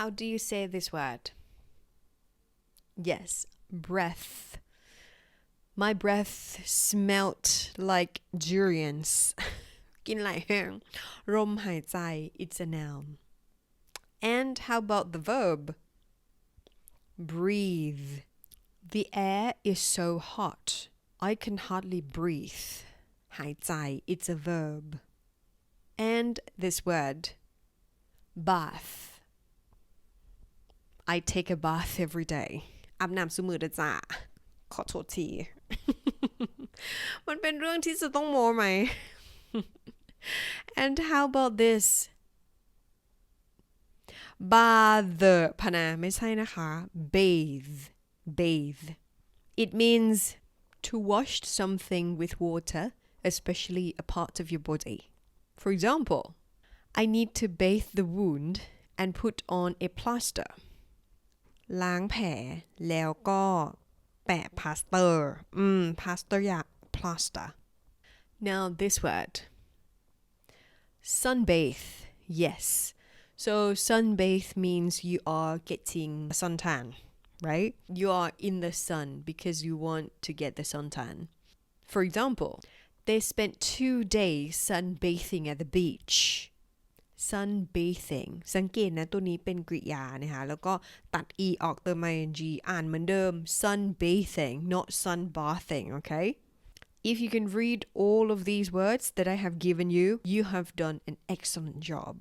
how do you say this word yes breath my breath smelt like durians กินหลายแห้งลมหายใจ it's a noun and how about the verb breathe the air is so hot I can hardly breathe หายใจ it's a verb and this word bath I take a bath every day อาบน้ำซุมื้อเด้อจ้าขอโทษที มันเป็นเรื่องที่จะต้องโม้ไหม and how about this bathe พะนะไม่ใช่นะคะ bathe it means to wash something with water especially a part of your body for example I need to bathe the wound and put on a plaster ล้างแผลแล้วก็แปะพลาสเตอร์พลาสเตอร์อยาก plaster now this word sunbathe yes so sunbathe means you are getting suntan right you are in the sun because you want to get the suntan for example they spent 2 days sunbathing at the beach sunbathing สังเกตนะตัวนี้เป็นกริยานะคะแล้วก็ตัด e ออกเติม ing อ่านเหมือนเดิม sunbathing not sunbathing okay if you can read all of these words that I have given you you have done an excellent job